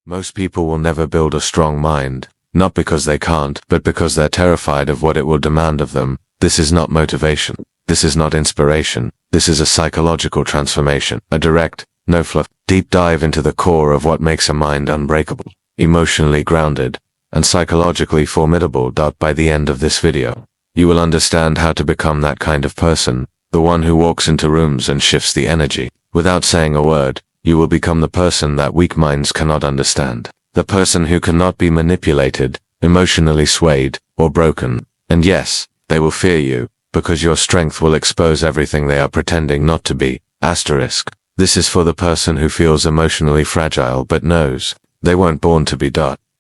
Most people will never build a strong mind, not because they can't, but because they're terrified of what it will demand of them. This is not motivation. This is not inspiration. This is a psychological transformation, a direct, no fluff, deep dive into the core of what makes a mind unbreakable, emotionally grounded, and psychologically formidable. By the end of this video, you will understand how to become that kind of person, the one who walks into rooms and shifts the energy. Without saying a word, you will become the person that weak minds cannot understand. The person who cannot be manipulated, emotionally swayed, or broken. And yes, they will fear you, because your strength will expose everything they are pretending not to be. Asterisk. This is for the person who feels emotionally fragile but knows they weren't born to be.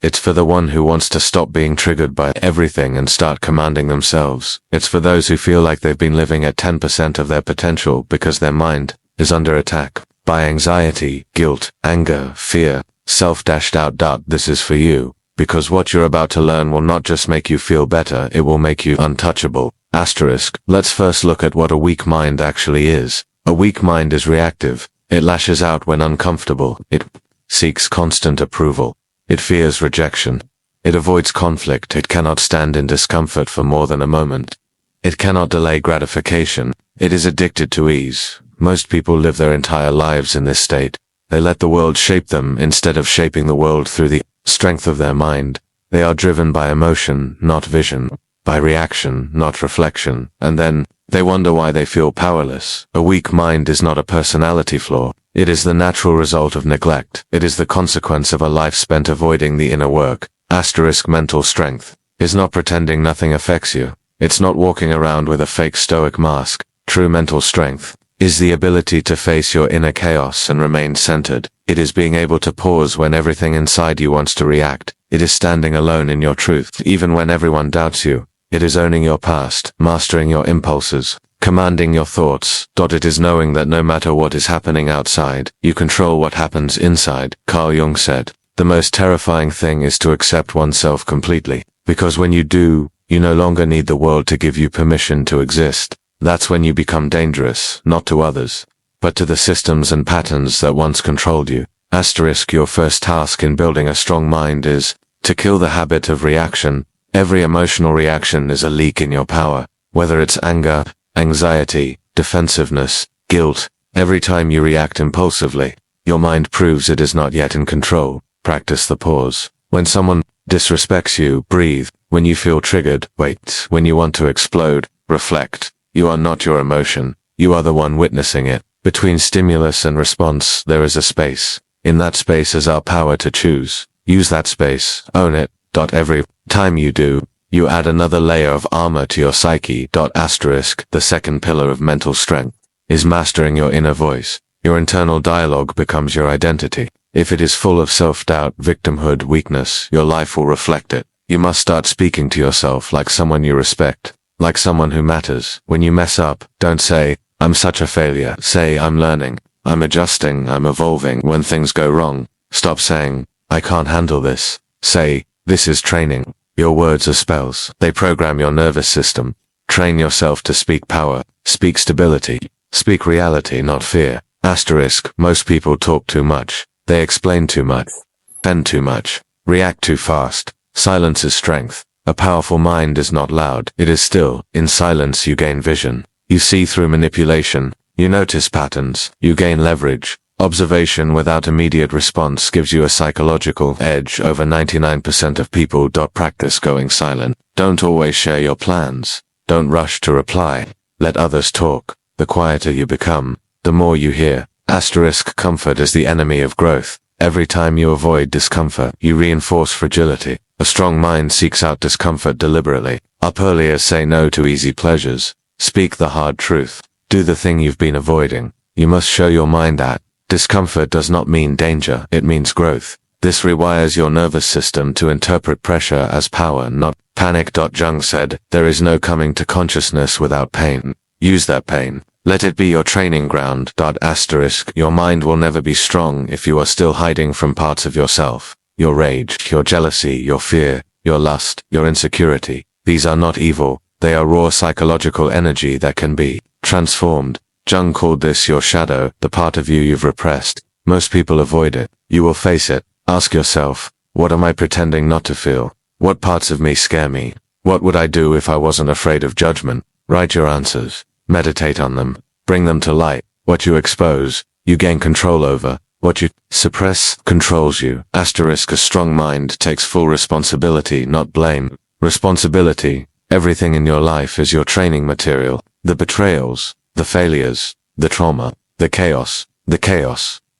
It's for the one who wants to stop being triggered by everything and start commanding themselves. It's for those who feel like they've been living at 10% of their potential because their mind is under attack by anxiety, guilt, anger, fear, self-doubt. This is for you, because what you're about to learn will not just make you feel better, it will make you untouchable. Asterisk. Let's first look at what a weak mind actually is. A weak mind is reactive. It lashes out when uncomfortable. It seeks constant approval. It fears rejection. It avoids conflict. It cannot stand in discomfort for more than a moment. It cannot delay gratification. It is addicted to ease. Most people live their entire lives in this state. They let the world shape them instead of shaping the world through the strength of their mind. They are driven by emotion, not vision, by reaction, not reflection, and then they wonder why they feel powerless. A weak mind is not a personality flaw. It is the natural result of neglect. It is the consequence of a life spent avoiding the inner work. Asterisk. Mental strength is not pretending nothing affects you. It's not walking around with a fake stoic mask. True mental strength is the ability to face your inner chaos and remain centered. It is being able to pause when everything inside you wants to react. It is standing alone in your truth, even when everyone doubts you. It is owning your past, mastering your impulses, commanding your thoughts. It is knowing that no matter what is happening outside, you control what happens inside. Carl Jung said, the most terrifying thing is to accept oneself completely, because when you do, you no longer need the world to give you permission to exist. That's when you become dangerous, not to others, but to the systems and patterns that once controlled you. Asterisk. Your first task in building a strong mind is to kill the habit of reaction. Every emotional reaction is a leak in your power, whether it's anger, anxiety, defensiveness, guilt. Every time you react impulsively, your mind proves it is not yet in control. Practice the pause. When someone disrespects you, breathe. When you feel triggered, wait. When you want to explode, reflect. You are not your emotion. You are the one witnessing it. Between stimulus and response, there is a space. In that space is our power to choose. Use that space. Own it. Every time you do, you add another layer of armor to your psyche. Asterisk. The second pillar of mental strength is mastering your inner voice. Your internal dialogue becomes your identity. If it is full of self-doubt, victimhood, weakness, your life will reflect it. You must start speaking to yourself like someone you respect, like someone who matters. When you mess up, don't say, I'm such a failure. Say, I'm learning, I'm adjusting, I'm evolving. When things go wrong, stop saying, I can't handle this. Say, this is training. Your words are spells. They program your nervous system. Train yourself to speak power, speak stability, speak reality, not fear. Asterisk. Most people talk too much. They explain too much, spend too much, react too fast. Silence is strength. A powerful mind is not loud. It is still. In silence you gain vision. You see through manipulation. You notice patterns. You gain leverage. Observation without immediate response gives you a psychological edge over 99% of people. Practice going silent. Don't always share your plans. Don't rush to reply. Let others talk. The quieter you become, the more you hear. Asterisk. Comfort is the enemy of growth. Every time you avoid discomfort, you reinforce fragility. A strong mind seeks out discomfort deliberately. Up earlier. Say no to easy pleasures. Speak the hard truth. Do the thing you've been avoiding. You must show your mind that discomfort does not mean danger, it means growth. This rewires your nervous system to interpret pressure as power, not panic. Jung said, there is no coming to consciousness without pain. Use that pain. Let it be your training ground. Asterisk. Your mind will never be strong if you are still hiding from parts of yourself. Your rage, your jealousy, your fear, your lust, your insecurity. These are not evil. They are raw psychological energy that can be transformed. Jung called this your shadow, the part of you you've repressed. Most people avoid it. You will face it. Ask yourself, what am I pretending not to feel? What parts of me scare me? What would I do if I wasn't afraid of judgment? Write your answers. Meditate on them. Bring them to light. What you expose, you gain control over. What you suppress controls you. Asterisk, a strong mind takes full responsibility, not blame. Responsibility. Everything in your life is your training material. The betrayals, the failures, the trauma, the chaos.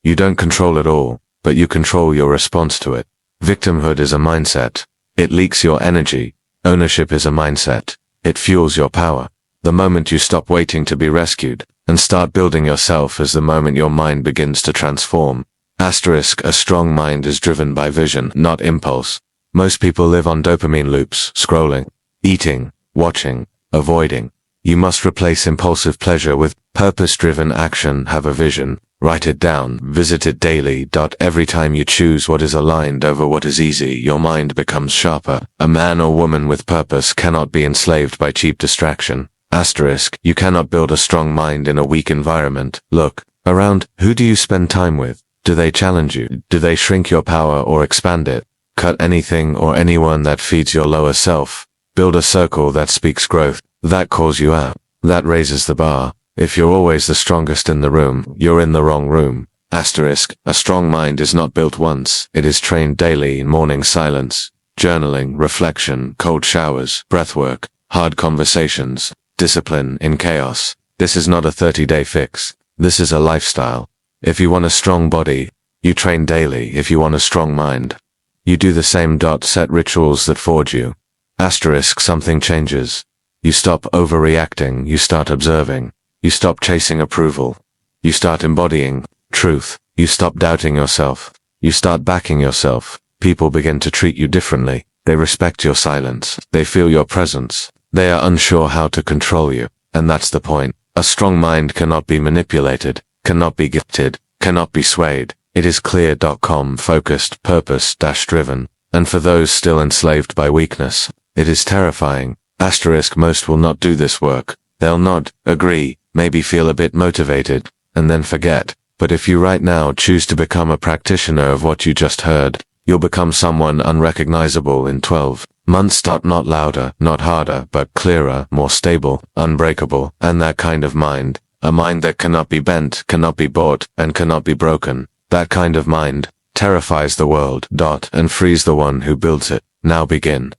You don't control it all, but you control your response to it. Victimhood is a mindset. It leaks your energy. Ownership is a mindset. It fuels your power. The moment you stop waiting to be rescued and start building yourself is the moment your mind begins to transform. Asterisk, a strong mind is driven by vision, not impulse. Most people live on dopamine loops, scrolling, eating, watching, avoiding. You must replace impulsive pleasure with purpose-driven action. Have a vision. Write it down. Visit it daily. Every time you choose what is aligned over what is easy, your mind becomes sharper. A man or woman with purpose cannot be enslaved by cheap distraction. Asterisk, you cannot build a strong mind in a weak environment. Look around. Who do you spend time with? Do they challenge you? Do they shrink your power or expand it? Cut anything or anyone that feeds your lower self. Build a circle that speaks growth, that calls you out, that raises the bar. If you're always the strongest in the room, you're in the wrong room. Asterisk, a strong mind is not built once, it is trained daily in morning silence, journaling, reflection, cold showers, breathwork, hard conversations, discipline in chaos. This is not a 30-day fix. This is a lifestyle. If you want a strong body, you train daily. If you want a strong mind, you do the same. Set rituals that forge you. Asterisk, something changes. You stop overreacting, you start observing. You stop chasing approval. You start embodying truth. You stop doubting yourself. You start backing yourself. People begin to treat you differently. They respect your silence. They feel your presence. They are unsure how to control you. And that's the point. A strong mind cannot be manipulated, cannot be gifted, cannot be swayed. It is clear. Focused, purpose-driven. And for those still enslaved by weakness, it is terrifying. Asterisk, most will not do this work. They'll nod, agree, maybe feel a bit motivated, and then forget. But if you right now choose to become a practitioner of what you just heard, you'll become someone unrecognizable in 12 months. Not louder, not harder, but clearer, more stable, unbreakable, and that kind of mind. A mind that cannot be bent, cannot be bought, and cannot be broken. That kind of mind terrifies the world. And frees the one who builds it. Now begin.